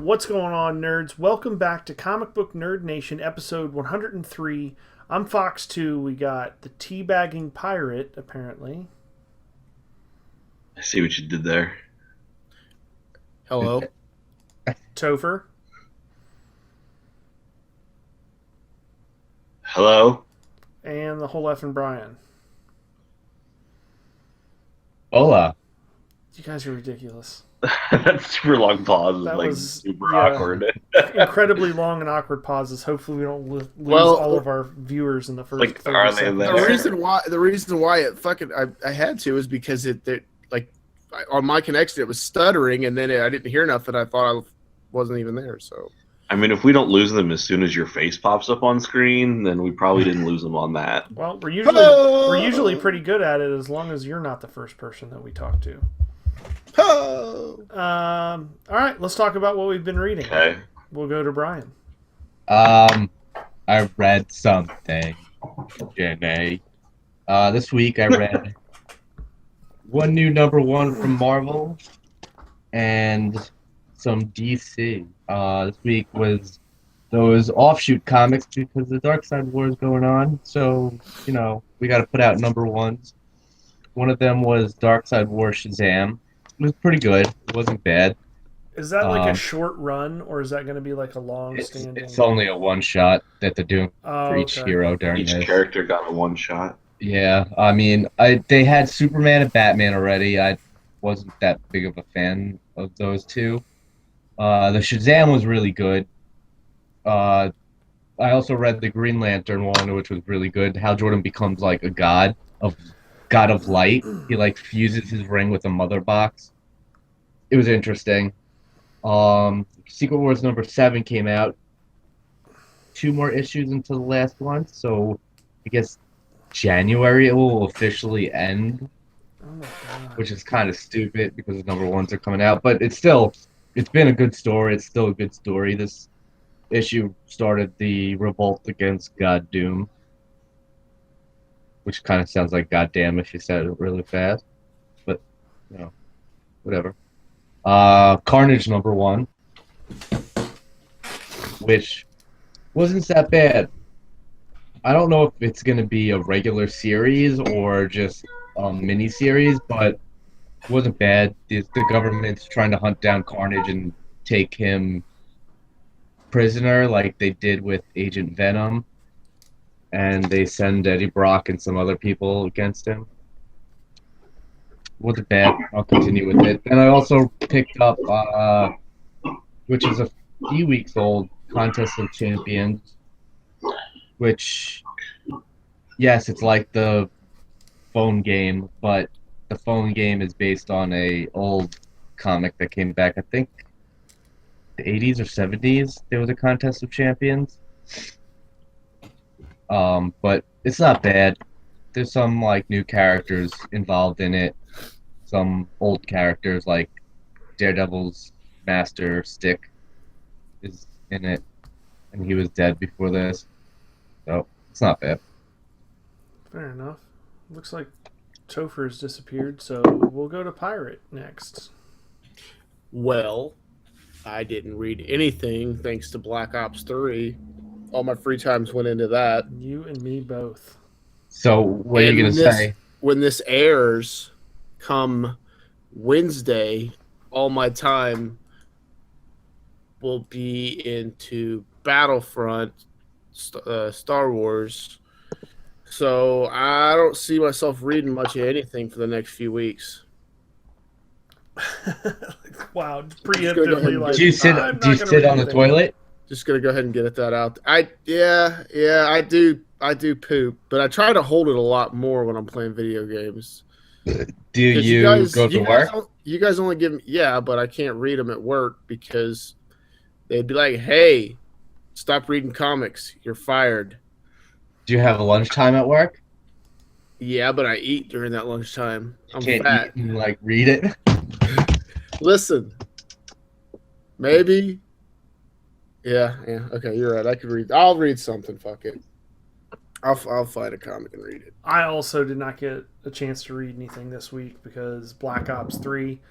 What's going on, nerds? Welcome back to Comic Book Nerd Nation, episode 103. I'm Fox 2. We got the teabagging pirate, apparently. I see what you did there. Hello. Topher. Hello? And the whole effing Brian. Hola. You guys are ridiculous. That super long pause That is was super awkward. incredibly long and awkward pauses. Hopefully we don't lose all of our viewers in the first Like, 30 are they seconds. there? The reason why it fucking I had to is because on my connection it was stuttering, and then I didn't hear enough, and I thought I wasn't even there. So I mean, if we don't lose them as soon as your face pops up on screen, then we probably didn't lose them on that. Well, we're usually pretty good at it as long as you're not the first person that we talk to. All right, let's talk about what we've been reading. Okay. We'll go to Brian. I read something, Jenny. This week I read one new #1 from Marvel and some DC. This week was those offshoot comics because the Dark Side War is going on. So, we got to put out #1s. One of them was Dark Side War Shazam. It was pretty good. It wasn't bad. Is that like a short run, or is that going to be like a long-standing? It's only a one-shot that they're doing for each hero during Each this. character got a one shot. Yeah, I mean, they had Superman and Batman already. I wasn't that big of a fan of those two. The Shazam was really good. I also read the Green Lantern one, which was really good. Hal Jordan becomes like a god of light. He like fuses his ring with a mother box. It was interesting. Secret Wars #7 came out. 2 more issues until the last one, so I guess January it will officially end. Oh my God. Which is kind of stupid because the #1s are coming out, but it's been a good story. It's still a good story. This issue started the revolt against God Doom, which kind of sounds like goddamn if you said it really fast, but whatever. Carnage #1, which wasn't that bad. I don't know if it's going to be a regular series or just a mini-series, but it wasn't bad. The government's trying to hunt down Carnage and take him prisoner like they did with Agent Venom, and they send Eddie Brock and some other people against him. Wasn't bad. I'll continue with it. And I also picked up, which is a few weeks old, Contest of Champions, which, yes, it's like the phone game, but the phone game is based on a old comic that came back, I think, the 80s or 70s. There was a Contest of Champions. But it's not bad. There's some like new characters involved in it. Some old characters like Daredevil's Master Stick is in it, and he was dead before this. So it's not bad. Fair enough. Looks like Topher's disappeared, so we'll go to Pirate next. well, I didn't read anything thanks to Black Ops 3. All my free times went into that. You and me both. So what are you gonna say? When this airs, come Wednesday, all my time will be into Battlefront, Star Wars. So I don't see myself reading much of anything for the next few weeks. Wow, preemptively like. Do you sit on the toilet? Just gonna go ahead and get that out. I do poop, but I try to hold it a lot more when I'm playing video games. Do you go to work? You guys only give me, but I can't read them at work because they'd be like, "Hey, stop reading comics. You're fired." Do you have a lunchtime at work? Yeah, but I eat during that lunchtime. I'm Can't fat. eat and like read it. Listen, maybe. Yeah. Okay, you're right. I could read. I'll read something. Fuck it. I'll find a comic and read it. I also did not get a chance to read anything this week because Black Ops 3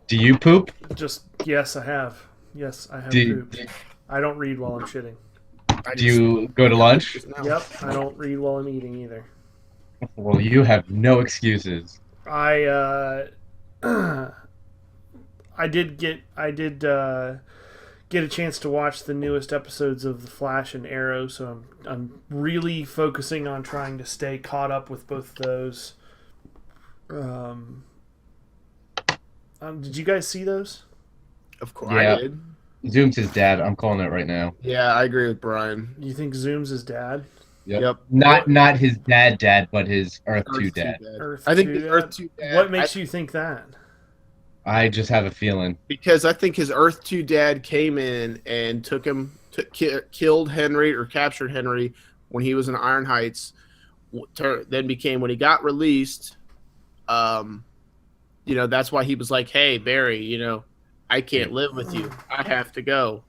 Do you poop? Just yes, I have. Yes, I have Do, pooped. I don't read while I'm shitting. do you go to lunch? Yep, I don't read while I'm eating either. Well, you have no excuses. I did get a chance to watch the newest episodes of The Flash and Arrow, so I'm really focusing on trying to stay caught up with both those. Did you guys see those? Of course, Yeah. I did. Zoom's his dad. I'm calling it right now. Yeah, I agree with Brian. You think Zoom's his dad? Yep. Not his dad, but his Earth 2 dad. Earth I think 2 the dad? Earth 2 dad. What makes you think that? I just have a feeling. Because I think his Earth 2 dad came in and killed Henry or captured Henry when he was in Iron Heights. Then became, when he got released, that's why he was like, hey, Barry, I can't live with you. I have to go.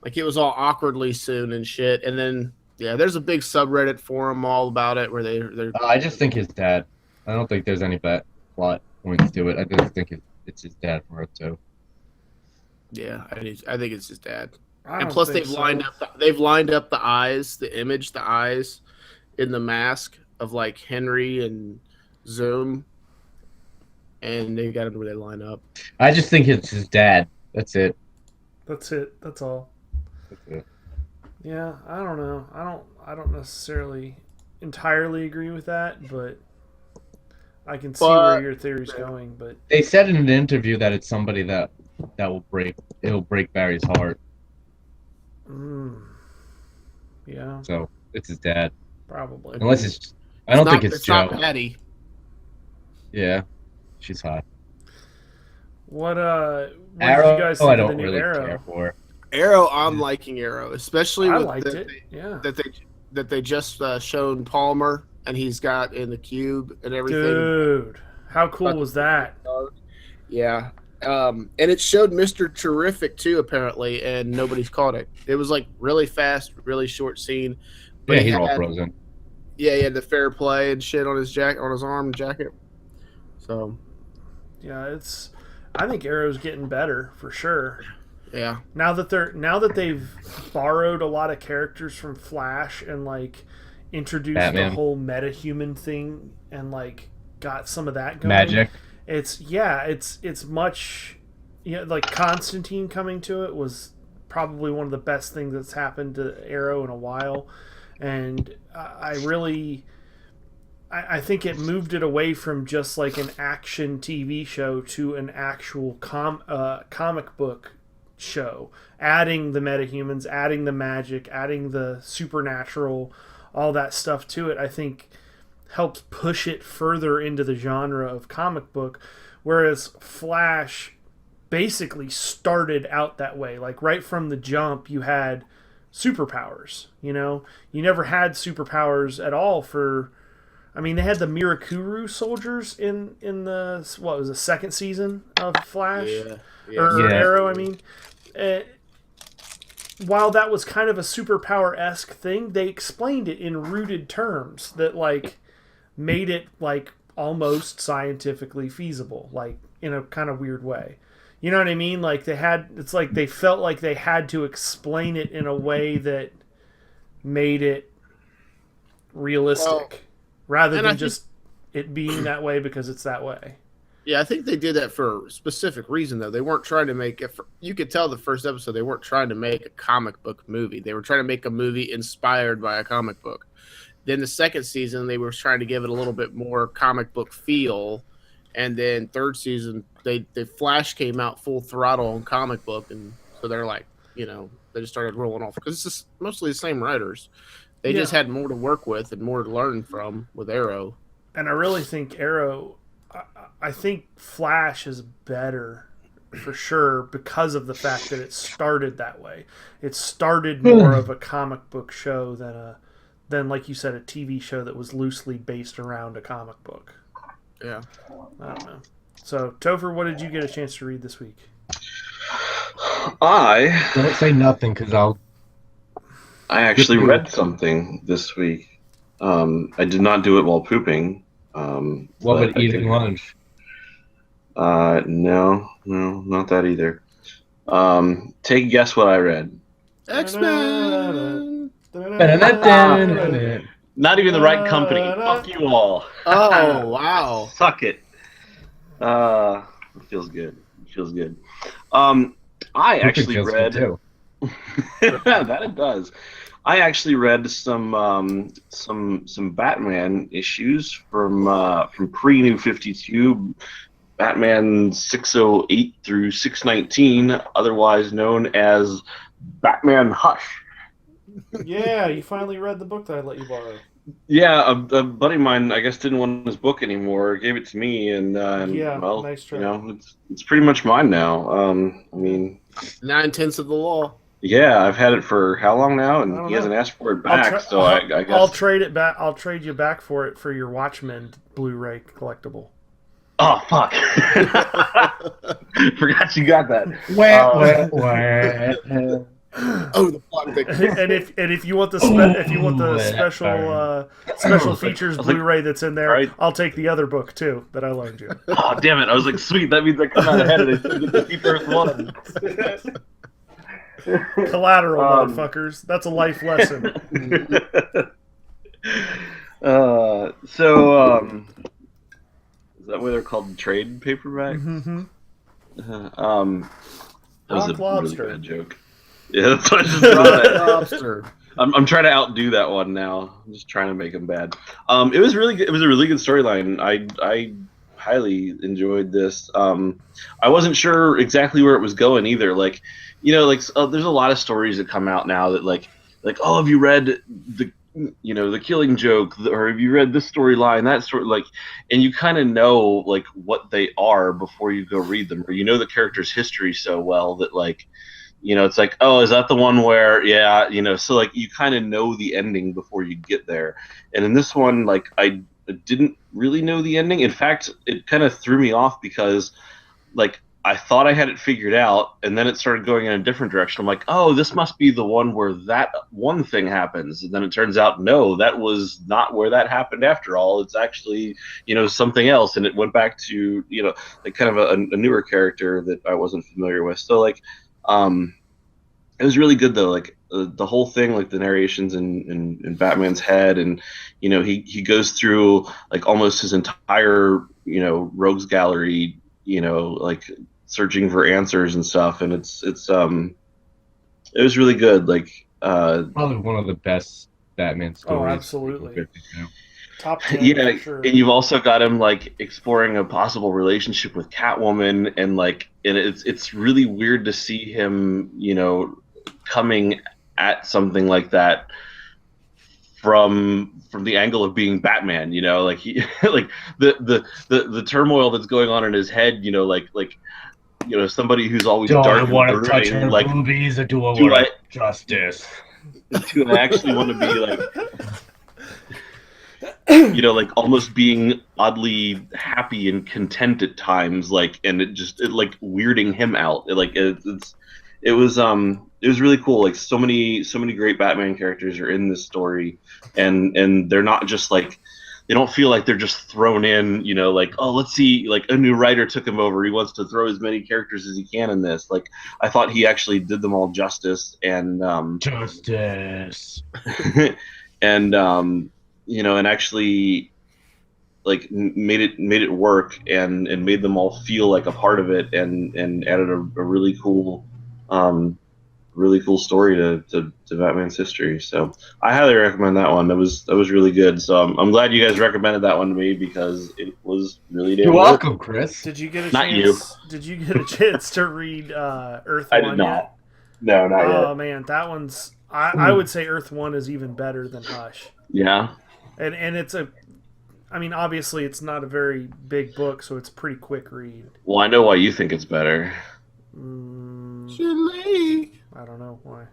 Like, it was all awkwardly soon and shit. And then, there's a big subreddit forum all about it where they're. I just think his dad. I don't think there's any plot points to it. I just think it's his dad from Earth 2. Yeah, I think it's his dad. I And don't plus, think they've lined up the eyes, the eyes in the mask of like Henry and Zoom, and they got them where they line up. I just think it's his dad. That's it. That's it. That's all. That's it. Yeah, I don't know. I don't necessarily entirely agree with that, but I can see where your theory's going. But They said in an interview that it's somebody that will break Barry's heart. Yeah, So it's his dad. probably. Unless I don't think it's Joe. Not Patty. Yeah, she's hot. What Arrow? did you guys think I of the don't new really Arrow? care for. Arrow, I'm liking Arrow, especially I with liked it. Yeah, that they just shown Palmer and he's got in the cube and everything. dude, how cool was that? Yeah. And it showed Mr. Terrific too, apparently, and nobody's caught it. It was like really fast, really short scene. Yeah, he's all frozen. Yeah, he had the fair play and shit on his arm and jacket. So Yeah, I think Arrow's getting better for sure. yeah. Now that they've borrowed a lot of characters from Flash and like introduced Batman. the whole metahuman thing and like got some of that going. Magic. It's much, like Constantine coming to it was probably one of the best things that's happened to Arrow in a while, and I think it moved it away from just like an action TV show to an actual comic book show, adding the metahumans, adding the magic, adding the supernatural, all that stuff to it. I think helps push it further into the genre of comic book, whereas Flash basically started out that way. Like right from the jump, you had superpowers. You never had superpowers at all for. I mean, they had the Mirakuru soldiers in the second season of Flash or Arrow. I mean, while that was kind of a superpower-esque thing, they explained it in rooted terms that like made it like almost scientifically feasible, like in a kind of weird way. You know what I mean? Like they felt like they had to explain it in a way that made it realistic. Rather than just it being that way because it's that way. Yeah, I think they did that for a specific reason, though. They weren't trying to make it. You could tell the first episode they weren't trying to make a comic book movie. They were trying to make a movie inspired by a comic book. Then the second season, they were trying to give it a little bit more comic book feel. And then third season, the Flash came out full throttle on comic book, and so they're like, they just started rolling off because it's just mostly the same writers. They just had more to work with and more to learn from with Arrow. And I really think Arrow, I think Flash is better for sure because of the fact that it started that way. It started more of a comic book show than like you said, a TV show that was loosely based around a comic book. Yeah. I don't know. So, Topher, what did you get a chance to read this week? Don't say nothing because I actually read something this week. I did not do it while pooping. What about eating lunch? No, not that either. Take a guess what I read. X-Men. Not even the right company. Fuck you all. Oh, wow. Suck it. It feels good. It feels good. I actually feels read. good too. That it does. I actually read some Batman issues from pre New 52, Batman 608 through 619, otherwise known as Batman Hush. Yeah, you finally read the book that I let you borrow. Yeah, a buddy of mine, I guess, didn't want his book anymore. Gave it to me, and Yeah, well, nice try. it's pretty much mine now. I mean, 9/10 of the law. yeah, I've had it for how long now, I and don't he hasn't know. asked for it back. So I guess I'll trade it back. I'll trade you back for it for your Watchmen Blu-ray collectible. Oh fuck! Forgot you got that. Oh, the plot thickness. and if you want the special features Blu-ray that's in there, right. I'll take the other book too that I loaned you. Oh damn it! I was like, sweet. That means I come out ahead, and I still get the Deep Earth one. Collateral, motherfuckers. That's a life lesson. Is that why they're called trade paperbacks? Mm-hmm. That was Hawk a Lobster. really bad joke. Yeah, that's what I just thought. Lobster. I'm trying to outdo that one now. I'm just trying to make them bad. It was really good. It was a really good storyline. I highly enjoyed this. I wasn't sure exactly where it was going either. Like, there's a lot of stories that come out now that like, oh, have you read the Killing Joke, or have you read this storyline, that story, like, and you kind of know like what they are before you go read them, or the character's history so well that like, it's like, oh, is that the one where, yeah, so like you kind of know the ending before you get there. And in this one, like I didn't really know the ending. In fact, it kind of threw me off because like I thought I had it figured out, and then it started going in a different direction. I'm like, oh, this must be the one where that one thing happens. And then it turns out, no, that was not where that happened after all. It's actually, something else. And it went back to, like kind of a newer character that I wasn't familiar with. So like, it was really good though. Like the whole thing, like the narrations in Batman's head, and he goes through like almost his entire rogues gallery, like searching for answers and stuff, and it was really good. Like probably one of the best Batman stories. Oh, absolutely. Top 10 yeah, for sure. and you've also got him like exploring a possible relationship with Catwoman, and it's really weird to see him, coming at something like that from the angle of being Batman, like he like the turmoil that's going on in his head, like somebody who's always Do dark I and want to brooding, touch her like boobies, or do I do want I- justice? do I actually want to be like like almost being oddly happy and content at times, like, and it like weirding him out. It was really cool. Like so many great Batman characters are in this story, and they're not just like, they don't feel like they're just thrown in, like, oh, let's see, like a new writer took him over, he wants to throw as many characters as he can in this. Like I thought he actually did them all justice, and Justice. and and actually like made it work, and made them all feel like a part of it, and added a really cool story to Batman's history. So I highly recommend that one. That was really good. So I'm glad you guys recommended that one to me, because it was really damn You're good. welcome, Chris. Did you get a Not chance? Did you get a chance to read Earth I One did not. yet? No, not Oh yet. man, that one's. I would say Earth One is even better than Hush, Yeah. and it's a. I mean, obviously, it's not a very big book, so it's a pretty quick read. Well, I know why you think it's better. I don't know why.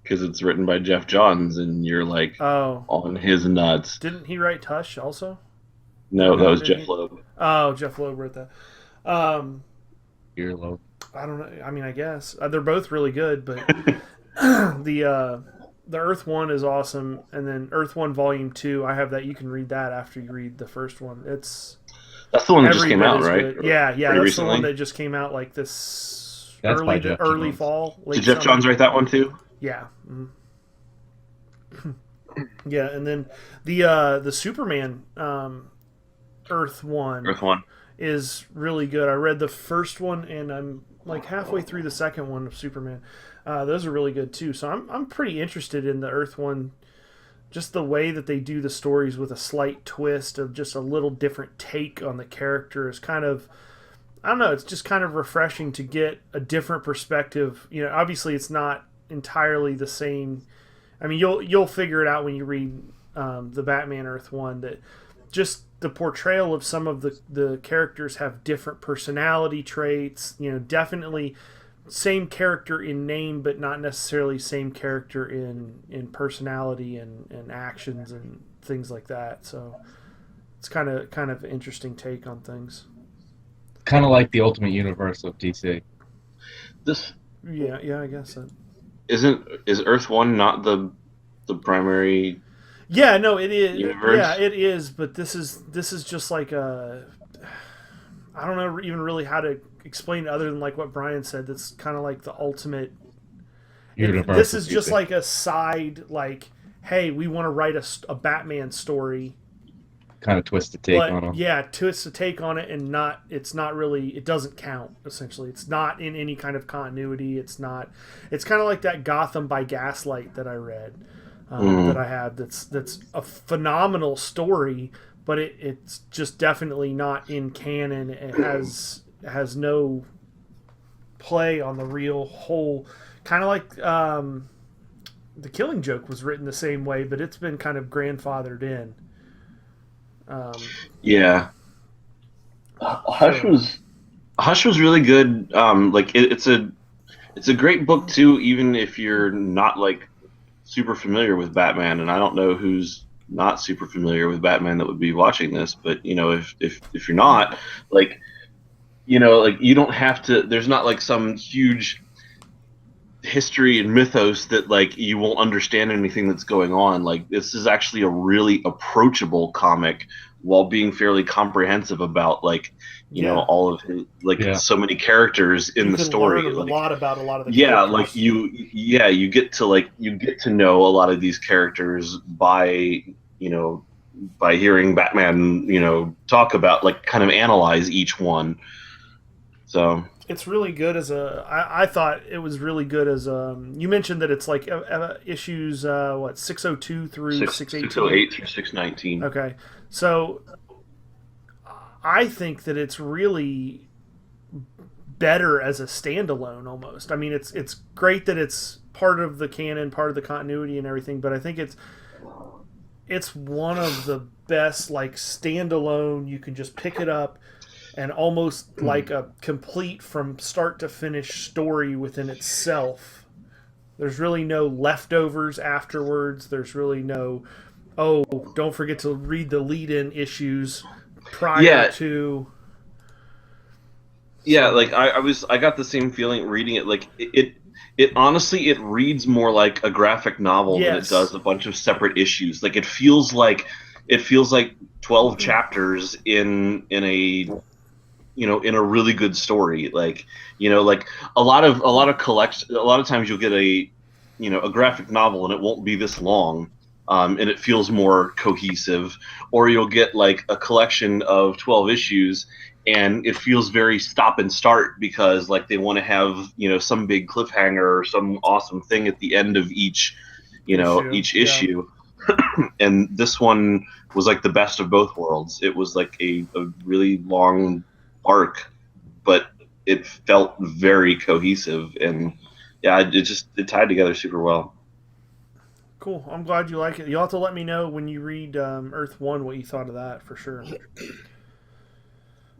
Because it's written by Jeff Johns, and you're like Oh, on his nuts. didn't he write Hush also? No, that was Did Jeff he? Loeb. Oh, Jeff Loeb wrote that. Earlobe. I don't know. I mean, I guess they're both really good, but the Earth One is awesome, and then Earth One Volume 2. I have that. You can read that after you read the first one. It's That's the one that just came out, Everybody's right? good. Yeah, Pretty that's recently? the one that just came out like this That's by early Jeff early Johns. fall. Late Did Jeff summer. Johns write that one too? Yeah. Yeah, and then the Superman Earth one Earth One. is really good. I read the first one and I'm like halfway through the second one of Superman. Those are really good too. So I'm pretty interested in the Earth one. Just the way that they do the stories with a slight twist of just a little different take on the character is kind of, I don't know, it's just kind of refreshing to get a different perspective. You know, obviously it's not entirely the same. I mean, you'll figure it out when you read the Batman Earth one, that just the portrayal of some of the characters have different personality traits. You know, definitely same character in name, but not necessarily same character in personality and actions and things like that. So it's kind of interesting take on things. Kind of like the Ultimate Universe of DC. This Yeah, I guess so. is Earth One not the primary? Yeah, no, it is. Universe? Yeah, it is. But this is just like a. I don't know even really how to explain it other than like what Brian said. That's kind of like the ultimate. Universe This of is just DC. like a side, like, hey, we want to write a Batman story. Kind of twisted take But on them. yeah, twist a take on it, and it's not really, it doesn't count. Essentially, it's not in any kind of continuity. It's not. It's kind of like that Gotham by Gaslight that I read, that I have. That's a phenomenal story, but it's just definitely not in canon. It has no play on the real whole. Kind of like The Killing Joke was written the same way, but it's been kind of grandfathered in. Yeah. Hush was really good. Like it's a great book too, even if you're not like super familiar with Batman. And I don't know who's not super familiar with Batman that would be watching this, but you know, if you're not, like, you know, like you don't have to. There's not like some huge history and mythos that like you won't understand anything that's going on. Like this is actually a really approachable comic while being fairly comprehensive about like you know all of his like so many characters in the story. Learn like, a lot about a lot of the characters. characters. You get to know a lot of these characters by by hearing Batman talk about, like, kind of analyze each one. So it's really good as a. I thought it was really good as you mentioned that it's like issues 602 through 618. 608 through 619. Okay, so I think that it's really better as a standalone almost. I mean, it's great that it's part of the canon, part of the continuity and everything, but I think it's one of the best, like, standalone. You can just pick it up and almost like a complete from start to finish story within itself. There's really no leftovers afterwards. There's really no, oh, don't forget to read the lead-in issues prior to. Yeah, like I got the same feeling reading it. Like it honestly, it reads more like a graphic novel than it does a bunch of separate issues. Like it feels like 12 chapters in a in a really good story. Like, like a lot of times you'll get a graphic novel and it won't be this long, and it feels more cohesive, or you'll get like a collection of 12 issues and it feels very stop and start because, like, they want to have some big cliffhanger or some awesome thing at the end of each issue. And this one was like the best of both worlds. It was like a really long arc, but it felt very cohesive, and it tied together super well. Cool. I'm glad you like it. You'll have to let me know when you read Earth 1 what you thought of that, for sure.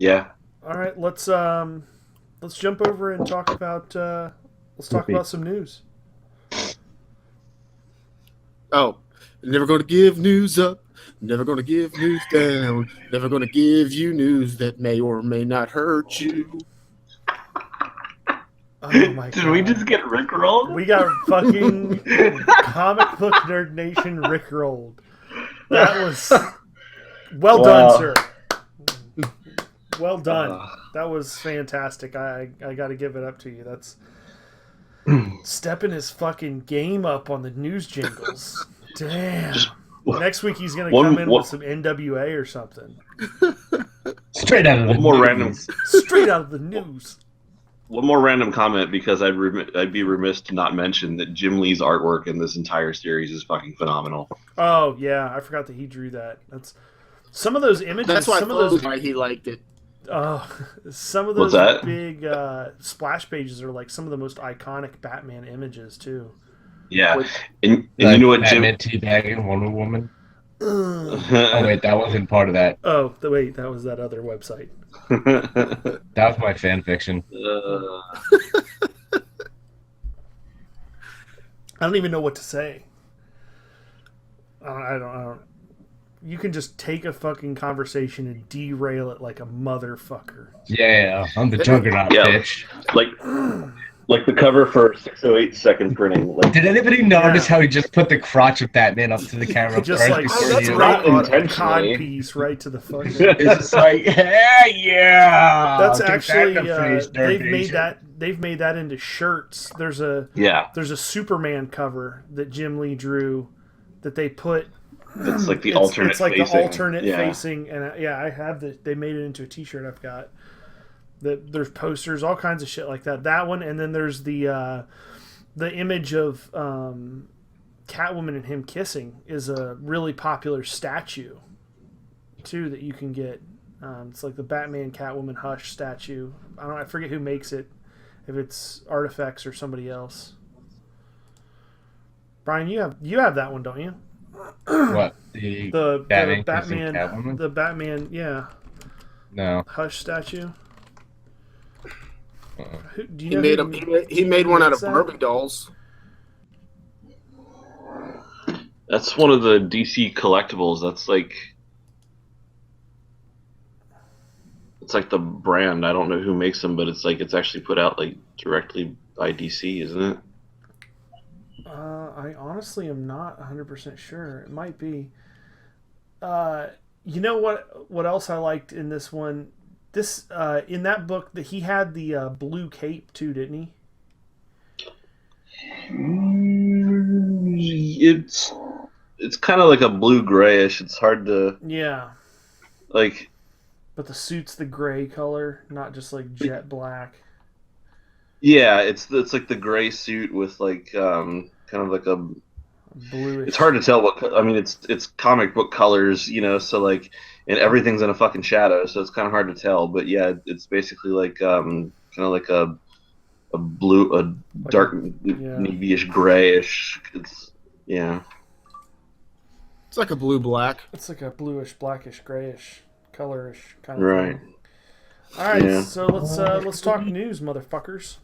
Yeah. All right, let's jump over and talk about some news. Oh, never going to give news up. Never going to give news down. Never going to give you news that may or may not hurt you. Oh my god. Did we just get rickrolled? We got fucking Comic Book Nerd Nation rickrolled. That was well done, sir. Well done. That was fantastic. I got to give it up to you. That's stepping his fucking game up on the news jingles. Damn. Next week he's gonna come in with some NWA or something. Straight out of the news. Straight out of the news. One more random comment, because I'd be remiss to not mention that Jim Lee's artwork in this entire series is fucking phenomenal. Oh yeah, I forgot that he drew that. That's some of those images. That's why some of those why he liked it. Some of those big splash pages are like some of the most iconic Batman images too. Yeah, and you know what, Jim? Batman teabagging Wonder Woman. Oh wait, that wasn't part of that. Oh wait, that was that other website. That was my fan fiction. I don't even know what to say. I don't. You can just take a fucking conversation and derail it like a motherfucker. Yeah, I'm the Juggernaut, bitch. Like the cover for 608 second printing. Like, did anybody notice how he just put the crotch of Batman up to the camera just first like before that's you? right on a intentionally. cod piece right to the fucking. It's just like, yeah. That's actually they've made that into shirts. There's a Superman cover that Jim Lee drew that they put. It's like the alternate. It's like facing. the alternate facing, and I have the. They made it into a T-shirt. I've got. There's posters, all kinds of shit like that. That one, and then there's the image of Catwoman and him kissing is a really popular statue, too, that you can get. It's like the Batman Catwoman Hush statue. I forget who makes it, if it's Artifacts or somebody else. Brian, you have that one, don't you? What, the Batman, the Batman, yeah. No. Hush statue. Do you know he made one out of Barbie dolls. That's one of the DC collectibles. That's like, it's like the brand. I don't know who makes them, but it's like it's actually put out like directly by DC, isn't it? I honestly am not 100% sure. It might be. You know what else I liked in this one? This in that book that he had the blue cape too, didn't he? It's kind of like a blue grayish. It's hard to like. But the suit's the gray color, not just like jet black. Yeah, it's like the gray suit with like kind of like a bluish. It's hard to tell what. I mean, it's comic book colors, you know. So like, and everything's in a fucking shadow, so it's kind of hard to tell. But yeah, it's basically like kind of like a dark navyish grayish. It's It's like a blue black. It's like a bluish, blackish, grayish, colorish kind of thing. All right, so let's talk news, motherfuckers.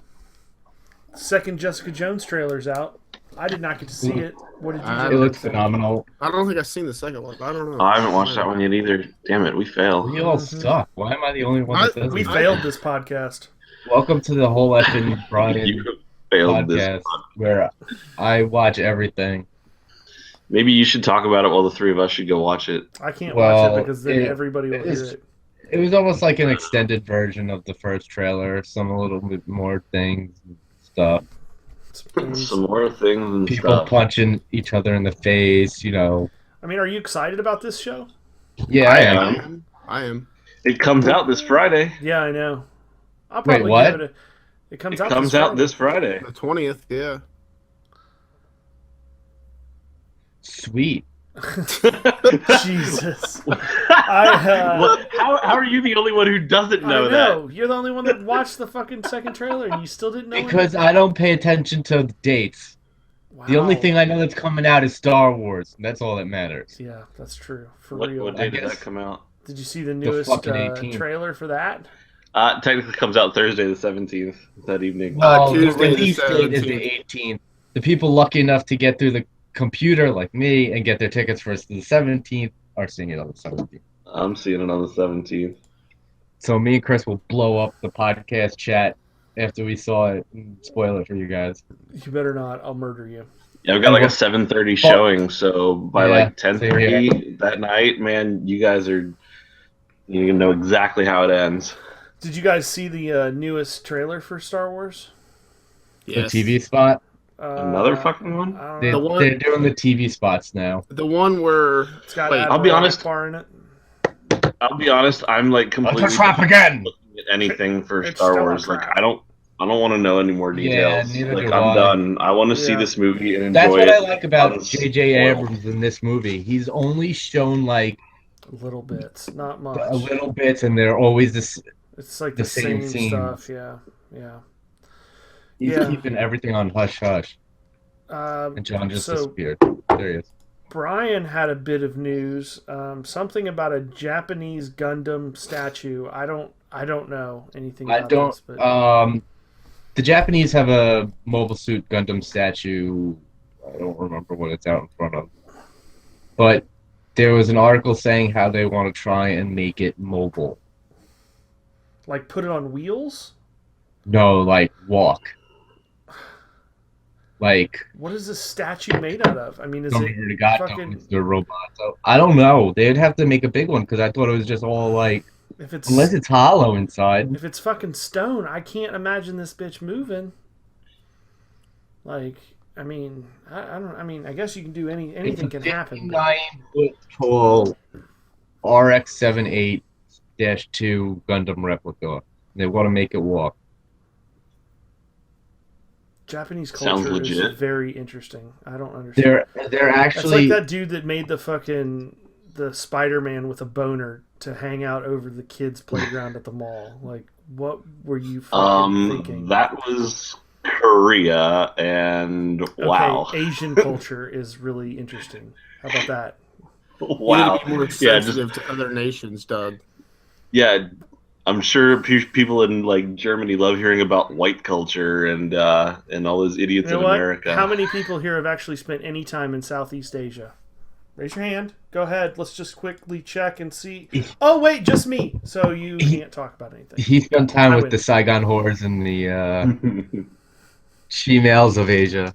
Second Jessica Jones trailer's out. I did not get to see it. What did you do? It looks phenomenal. I don't think I've seen the second one. I don't know. I haven't watched that one yet either. Damn it, we failed. We all suck. Why am I the only one that doesn't? We failed this podcast. Welcome to the whole effing Brian You failed podcast this. where I watch everything. Maybe you should talk about it while the three of us should go watch it. I can't watch it because then everybody will hear it. It was almost like an extended version of the first trailer. Some a little bit more things and stuff. Some more things and People stuff. punching each other in the face, you know. I mean, are you excited about this show? Yeah, I am. It comes out this Friday. Yeah, I know. I'll Wait, probably what? give it a... It comes out this Friday. The 20th, yeah. Sweet. Jesus. How are you the only one who doesn't know that? You're the only one that watched the fucking second trailer and you still didn't know Because I don't pay attention to the dates. Wow. The only thing I know that's coming out is Star Wars. And that's all that matters. Yeah, that's true. For What real. day did that come out? Did you see the newest fucking 18th. trailer for that? Technically comes out Thursday the 17th that evening. Well, the Tuesday the release date is the 18th. The people lucky enough to get through the computer, like me, and get their tickets for the 17th are seeing it on the 17th. I'm seeing it on the 17th. So me and Chris will blow up the podcast chat after we saw it and spoil it for you guys. You better not. I'll murder you. Yeah, I've got like a 7:30 showing, so by like same 10:30 that night, man, you guys are You know exactly how it ends. Did you guys see the newest trailer for Star Wars? Yes. The TV spot. Another fucking one? I don't They, know. they're doing the TV spots now. The one where It's got wait, Admiral I'll be honest. Akbar in it. I'll be honest. I'm like completely again. looking at anything for It's Star still a Wars. Like trap. I don't want to know any more Yeah, details. neither Like do I'm I. done. I want to see Yeah. this movie and That's enjoy what it. I like about unspoiled. J.J. Abrams in this movie. He's only shown like Little bits, not much. a little bits, and they're always this. It's like the the same same scenes. stuff. Yeah, yeah. He's Yeah. keeping everything on hush hush. And John just So disappeared. There he is. Brian had a bit of news. Something about a Japanese Gundam statue. I don't know anything I about don't. this, but The Japanese have a Mobile Suit Gundam statue. I don't remember what it's out in front of, but there was an article saying how they want to try and make it mobile. like put it on wheels. No, like walk. Like What is this statue made out of? I mean, is somebody it already got fucking- it's the robot. So I don't know. They'd have to make a big one because I thought it was just all like if it's unless it's hollow inside. if it's fucking stone? I can't imagine this bitch moving. Like, I mean, I don't. I mean, I guess you can do anything can happen. but- 9-foot tall RX-78-2 Gundam replica. They want to make it walk. Japanese Sounds culture is legit. very interesting. I don't understand. They're That's actually like that dude that made the Spider-Man with a boner to hang out over the kids' playground at the mall. Like, what were you fucking thinking? That was Korea, and wow, Okay, Asian culture is really interesting. How about that? wow, You need to be more yeah, sensitive to other nations, Doug. yeah. I'm sure people in like Germany love hearing about white culture and all those idiots You know in what? America. How many people here have actually spent any time in Southeast Asia? Raise your hand. Go ahead. Let's just quickly check and see. Oh, wait, just me. So you can't talk about anything. he spent time I with win. the Saigon whores and the she-males of Asia.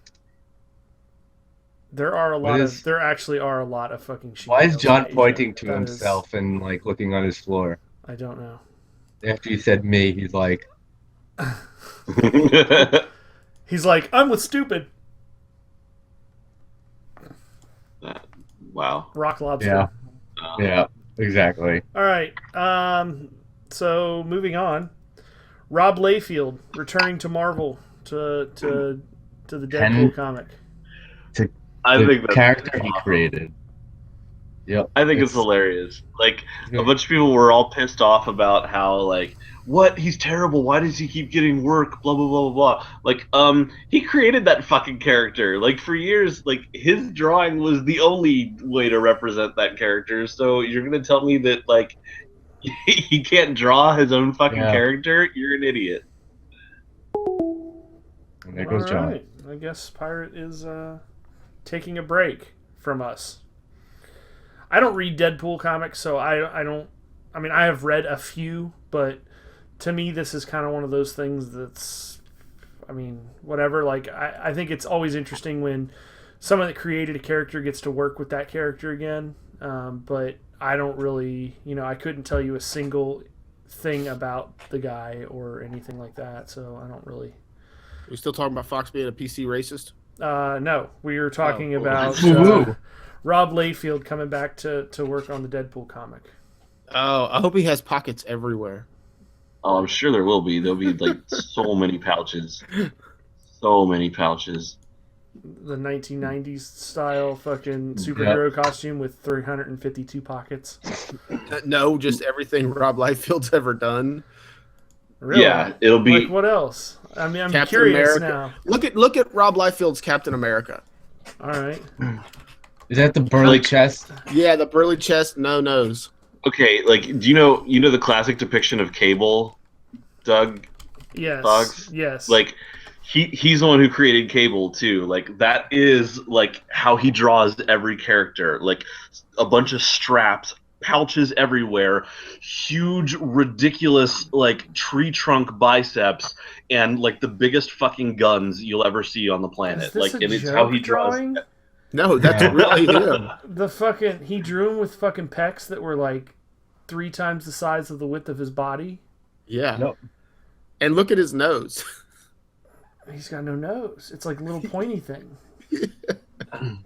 There actually are a lot of fucking shit. Why is John pointing to himself and like looking on his floor? I don't know. After you said me, he's like, He's like, I'm with stupid. wow. Rock lobster. yeah, yeah, exactly. All right. So moving on. Rob Liefeld returning to Marvel to the Deadpool comic. I The think that's character he awesome. created. Yep. I think it's hilarious. Like a bunch of people were all pissed off about how like what he's terrible. Why does he keep getting work? Blah blah blah blah blah. Like he created that fucking character. Like for years, like his drawing was the only way to represent that character. So you're gonna tell me that like he can't draw his own fucking Yeah. character? You're an idiot. And there goes John. Alright. I guess Pirate is taking a break from us. I don't read Deadpool comics, so I don't. I mean, I have read a few, but to me, this is kind of one of those things that's. I mean, whatever. Like, I think it's always interesting when someone that created a character gets to work with that character again. But I don't really, I couldn't tell you a single thing about the guy or anything like that, so I don't really. Are we still talking about Fox being a PC racist? No, we were talking Oh, about Woo-woo. Rob Liefeld coming back to work on the Deadpool comic. Oh, I hope he has pockets everywhere. Oh, I'm sure there will be. There'll be like so many pouches. So many pouches. The 1990s style fucking superhero costume with 352 pockets. No, just everything Rob Liefeld's ever done. Really? Yeah, it'll be. Like what else? I mean, I'm Captain curious America. now. Look at Rob Liefeld's Captain America. All right. Is that the burly Like- chest? Yeah, the burly chest, no nose. Okay, like, do you know the classic depiction of Cable, Doug? Yes. Dogs? Yes. Like, he's the one who created Cable too. Like, that is like how he draws every character. Like, a bunch of straps, pouches everywhere, huge, ridiculous like tree trunk biceps, and like the biggest fucking guns you'll ever see on the Is planet. this Like, a and it's joke how he draws. drawing? No, that's really him. He drew him with fucking pecs that were like 3 times the size of the width of his body. Yeah. Nope. And look at his nose. He's got no nose. It's like a little pointy thing. And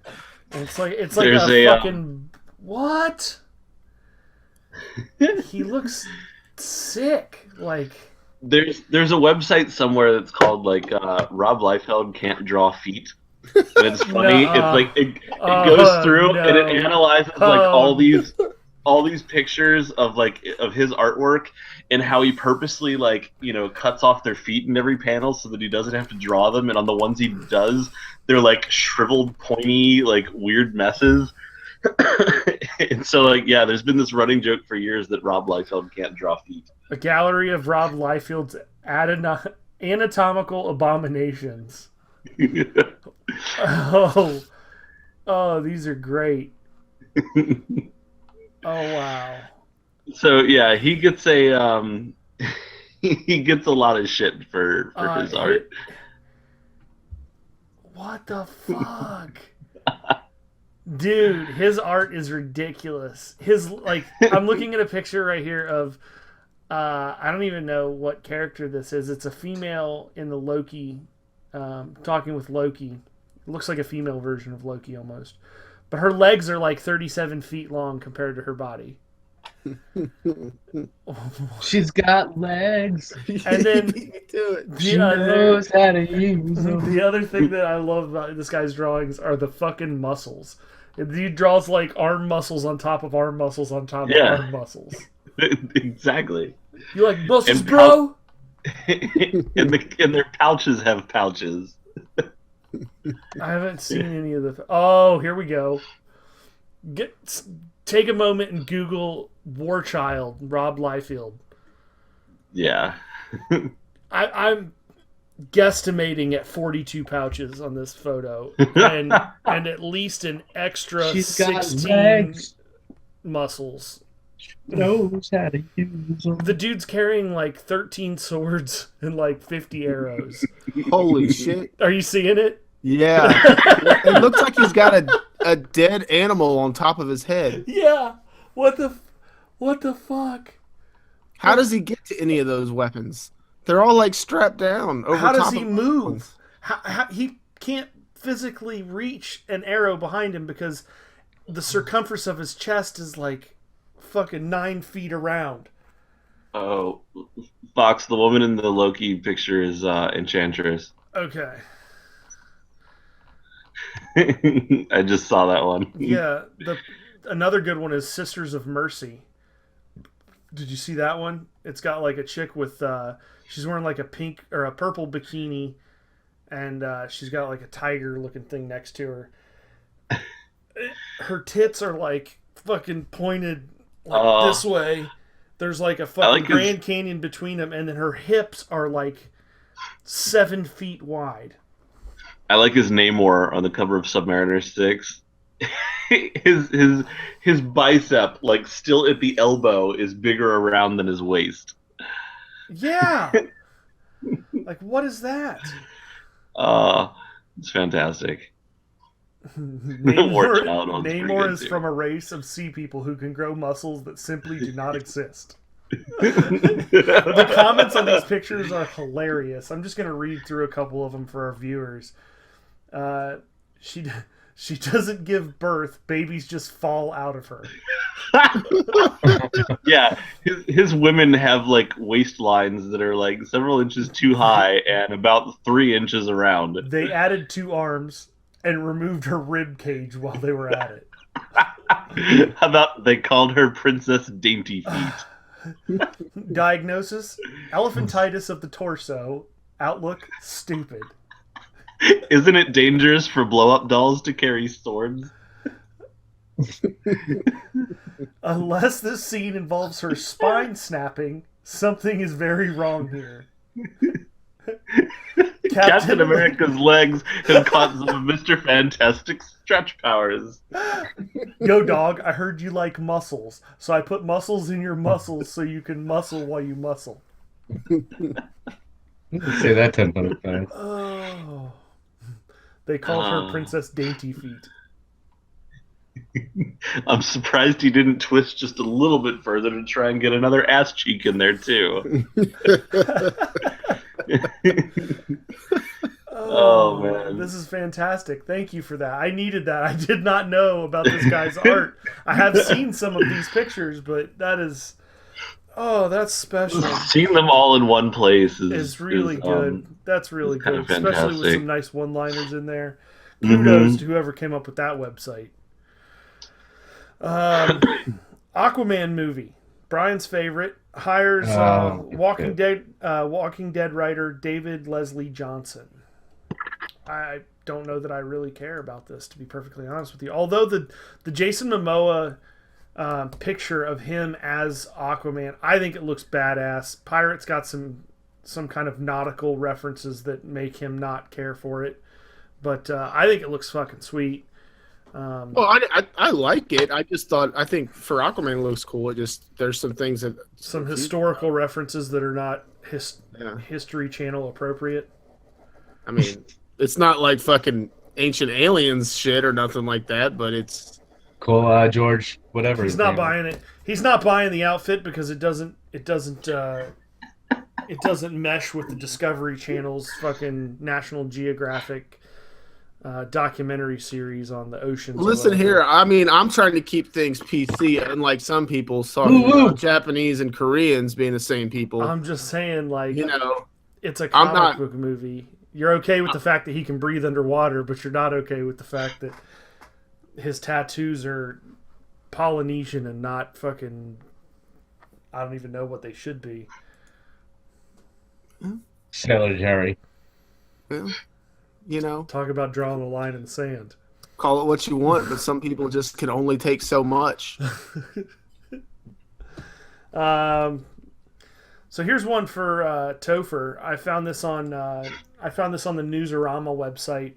it's like There's a a, fucking what? He looks sick. Like There's a website somewhere that's called like Rob Liefeld can't draw feet. And it's funny. No. It's like it goes through and it No. analyzes like all these pictures of his artwork and how he purposely cuts off their feet in every panel so that he doesn't have to draw them. And on the ones he does, they're like shriveled, pointy, like weird messes. And so there's been this running joke for years that Rob Liefeld can't draw feet. a gallery of Rob Liefeld's anatomical abominations. Oh, these are great. Oh wow. So yeah, he gets a he gets a lot of shit for his art. What the fuck? Dude, his art is ridiculous. I'm looking at a picture right here of I don't even know what character this is. It's a female in the Loki talking with Loki. It looks like a female version of Loki almost. But her legs are like 37 feet long compared to her body. She's got legs. And then She knows how to use them. the other thing that I love about this guy's drawings are the fucking muscles. He draws like arm muscles on top of arm muscles on top of arm muscles. Exactly. You like muscles, And bro? and their pouches have pouches. I haven't seen any of the. Oh, here we go. Take a moment and Google Warchild, Rob Liefeld. Yeah. I'm guesstimating at 42 pouches on this photo, and at least an extra She's got 16 legs. muscles. Knows how to use them. The dude's carrying like 13 swords and like 50 arrows. Holy shit. Are you seeing it? Yeah. It looks like he's got a dead animal on top of his head. Yeah. What the fuck? How does he get to any of those weapons? They're all like strapped down over How does top he of move? How he can't physically reach an arrow behind him because the circumference of his chest is like fucking 9 feet around. Oh, Fox, the woman in the Loki picture is Enchantress. Okay. I just saw that one. Yeah. Another good one is Sisters of Mercy. Did you see that one? It's got like a chick with she's wearing like a pink or a purple bikini, and she's got like a tiger looking thing next to her. Her tits are like fucking pointed like this way. There's like a fucking Grand Canyon between them, and then her hips are like 7 feet wide. I like his Namor on the cover of Submariner 6. his bicep, like still at the elbow, is bigger around than his waist. Yeah. Like, what is that? It's fantastic. Namor is from a race of sea people who can grow muscles that simply do not exist. The comments on these pictures are hilarious. I'm just going to read through a couple of them for our viewers. She doesn't give birth. Babies just fall out of her. Yeah, his women have like waistlines that are like several inches too high and about 3 inches around. They added 2 arms and removed her rib cage while they were at it. How about they called her Princess Dainty Feet? Diagnosis: elephantitis of the torso. Outlook: stupid. Isn't it dangerous for blow-up dolls to carry swords? Unless this scene involves her spine snapping, something is very wrong here. Captain America's legs have caught some of Mr. Fantastic's stretch powers. Yo, dog, I heard you like muscles, so I put muscles in your muscles so you can muscle while you muscle. Say that 10,000 times. Oh. They called her Princess Dainty Feet. I'm surprised he didn't twist just a little bit further to try and get another ass cheek in there too. Oh man, this is fantastic. Thank you for that. I needed that. I did not know about this guy's art. I have seen some of these pictures, but that is, that's special. Seeing them all in one place is really good. That's really good, especially with some nice one-liners in there. Mm-hmm. Kudos to whoever came up with that website. Aquaman movie. Brian's favorite hires Walking Dead writer David Leslie Johnson. I don't know that I really care about this, to be perfectly honest with you. Although the Jason Momoa picture of him as Aquaman, I think it looks badass. Pirate's got some kind of nautical references that make him not care for it, but I think it looks fucking sweet. I like it. I think for Aquaman it looks cool. There's some things that some historical references that are not History Channel appropriate. I mean, it's not like fucking Ancient Aliens shit or nothing like that, but it's cool. George, whatever. He's not buying it. He's not buying the outfit because it doesn't mesh with the Discovery Channel's fucking National Geographic documentary series on the oceans. Listen here, I mean, I'm trying to keep things PC, unlike some people talking about Japanese and Koreans being the same people. I'm just saying, like, it's a comic book movie. You're okay with the fact that he can breathe underwater, but you're not okay with the fact that his tattoos are Polynesian and not fucking, I don't even know what they should be. Sailor Jerry. Yeah. Talk about drawing a line in the sand. Call it what you want, but some people just can only take so much. So here's one for Topher. I found this on the Newsarama website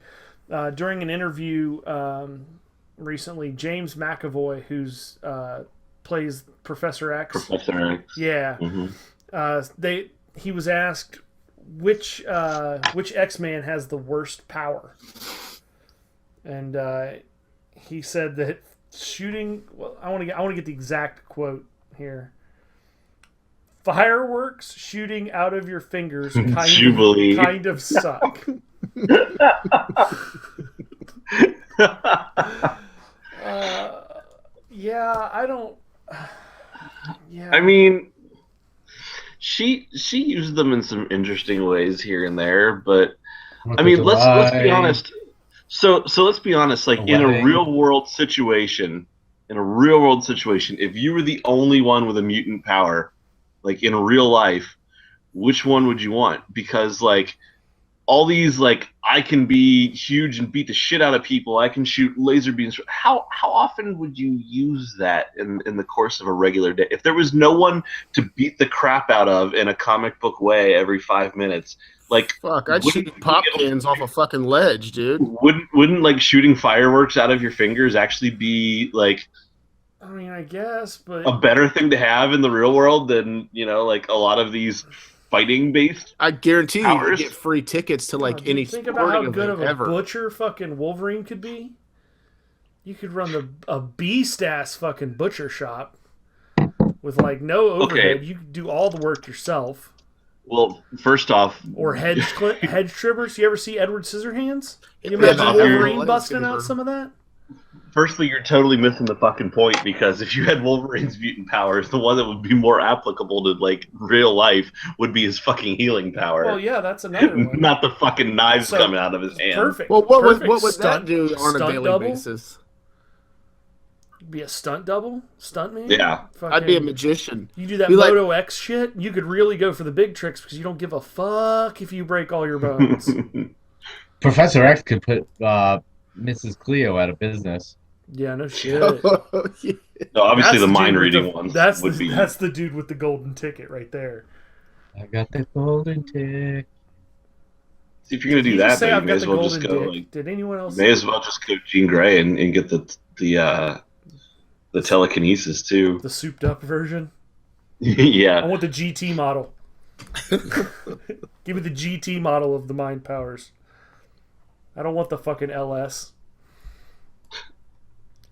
during an interview recently. James McAvoy, who's plays Professor X. Professor X. Yeah. Mm-hmm. He was asked which X-Man has the worst power, and he said that shooting. Well, I want to get the exact quote here. Fireworks shooting out of your fingers kind of suck. Yeah, I don't. Yeah. I mean, she used them in some interesting ways here and there, but I mean, let's be honest. So let's be honest. Like in a real world situation, if you were the only one with a mutant power, like in real life, which one would you want? Because like all these, like, I can be huge and beat the shit out of people. I can shoot laser beams. How often would you use that in the course of a regular day? If there was no one to beat the crap out of in a comic book way every 5 minutes, like, fuck, I'd shoot pop cans off a fucking ledge, dude. Wouldn't like shooting fireworks out of your fingers actually be like? I mean, I guess, but a better thing to have in the real world than, like a lot of these fighting based. I guarantee you get free tickets to like any. Think about how good of a butcher fucking Wolverine could be. You could run a beast ass fucking butcher shop with like no overhead. You could do all the work yourself. Well, first off, or hedge trimmers. You ever see Edward Scissorhands? Can you imagine Wolverine busting out some of that? Firstly, you're totally missing the fucking point, because if you had Wolverine's mutant powers, the one that would be more applicable to like real life would be his fucking healing power. Well, yeah, that's another one. Not the fucking knives coming out of his hand. Perfect. Well, what would that do on a daily basis? Be a stunt double? Stuntman? Yeah. I'd be a magician. You do that Moto X shit, you could really go for the big tricks because you don't give a fuck if you break all your bones. Professor X could put Mrs. Cleo out of business. Yeah, no shit. Yeah. No, obviously the mind reading one. That's the dude with the golden ticket right there. I got the golden ticket. See, if you're gonna do that, then you may as well just go. Did anyone else? May as well just go Jean Grey and get the telekinesis too. The souped up version. Yeah. I want the GT model. Give me the GT model of the mind powers. I don't want the fucking LS.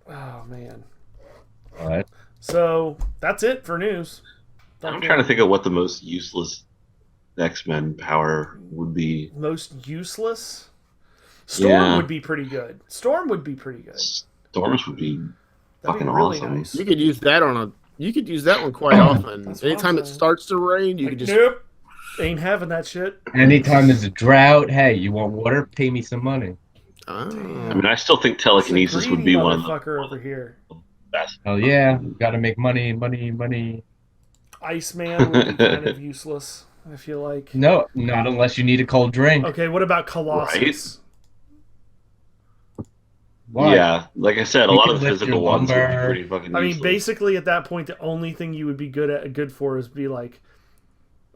Oh man. All right. So that's it for news. I'm trying to think of what the most useless X-Men power would be. Most useless? Storm Yeah. would be pretty good. Storms would be Fucking really awesome. nice. You could use that You could use that one quite often. That's what Anytime I'm it saying. starts to rain, you Like, could just. nope. Ain't having that shit. Anytime there's a drought, hey, you want water? Pay me some money. Ah. I mean, I still think telekinesis would be one of the motherfucker over here. best. Hell yeah, gotta make money. Iceman would be kind of useless, I feel like. No, not unless you need a cold drink. Okay, what about Colossus? Why? Yeah, like I said, a You lot can of the lift physical your ones would be lumber. pretty fucking I mean, useless. basically at that point, the only thing you would be good for is be like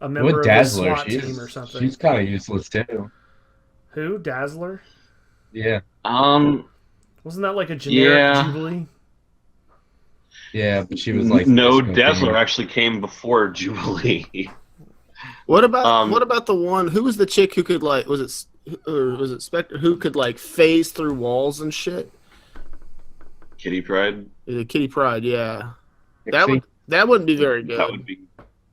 a member With of a Dazzler, SWAT team or something. she's kind of useless too. Who? Dazzler? Yeah, Wasn't that like a generic Yeah. Jubilee? yeah, but she was like no, this Dazzler thing. actually came before Jubilee. What about the one? Who was the chick who could like? Was it Spectre? Who could like phase through walls and shit? Kitty Pryde. Kitty Pryde, yeah. Pixie. That wouldn't be very good. That would be.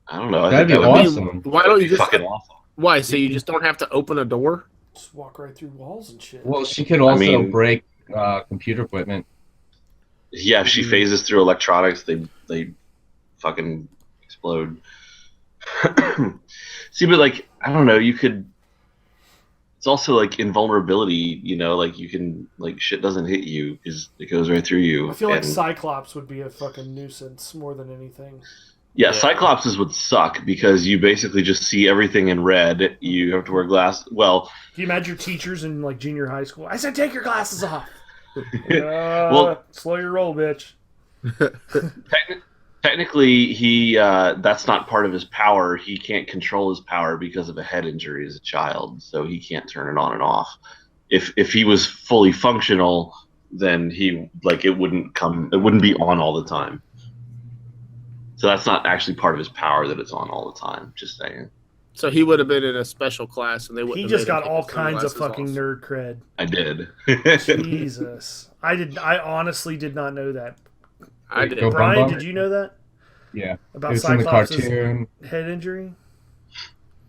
I don't know. I That'd think be that would awesome. Why don't you be just? fucking awesome? Why? So you just don't have to open a door? Just walk right through walls and shit. Well, she could also mean- break computer equipment. Yeah, if she phases through electronics, they fucking explode. See, but like I don't know, you could. It's also like invulnerability, you know, like you can like shit doesn't hit you because it goes right through you. I feel like And- Cyclops would be a fucking nuisance more than anything. Yeah, Cyclopses would suck because you basically just see everything in red. You have to wear glasses. Well, Can you imagine your teachers in like junior high school? I said take your glasses off. Well- Slow your roll, bitch. technically, that's not part of his power. He can't control his power because of a head injury as a child, so he can't turn it on and off. If he was fully functional, then it wouldn't be on all the time. So that's not actually part of his power that it's on all the time. Just saying. So he would have been in a special class, and they would. He just got all kinds of fucking nerd cred. I did. Jesus, I honestly did not know that. I did. Go Brian, Bum Bum? did you know that Yeah, it about was in the Cyclops' cartoon. head injury?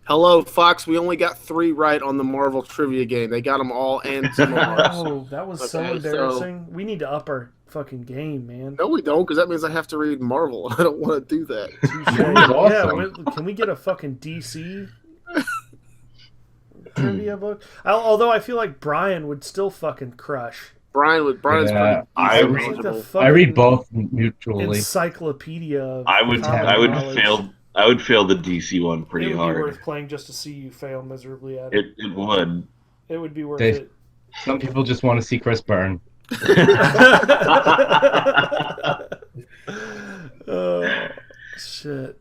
Hello, Fox. We only got 3 right on the Marvel trivia game. They got them all and some more. Oh, that was so Okay, embarrassing. We need to up our fucking game, man. No, we don't, because that means I have to read Marvel. I don't want to do that. Touche. That was awesome. Yeah, can we get a fucking DC trivia book? Although I feel like Brian would still fucking crush. Brian's Yeah, pretty I It's knowledgeable. like the I fucking read both mutually. encyclopedia. Of I would common fail the DC one knowledge. pretty It would hard. be worth playing just to see you fail miserably at it. It would. It would be worth They- it. Some people just want to see Chris burn. Oh, shit.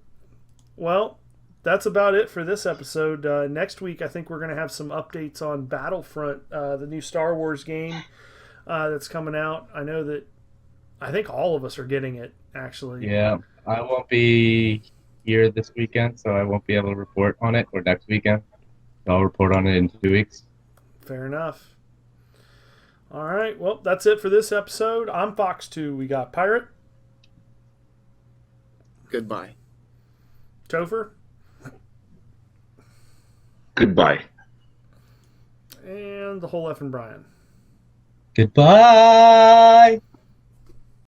Well, that's about it for this episode. Next week, I think we're going to have some updates on Battlefront, the new Star Wars game that's coming out. I think all of us are getting it, actually. Yeah, I won't be here this weekend, so I won't be able to report on it, or next weekend. So I'll report on it in 2 weeks. Fair enough. All right. Well, that's it for this episode. I'm Fox2. We got Pirate, Goodbye. Topher, Goodbye. and the whole effing Brian. Goodbye!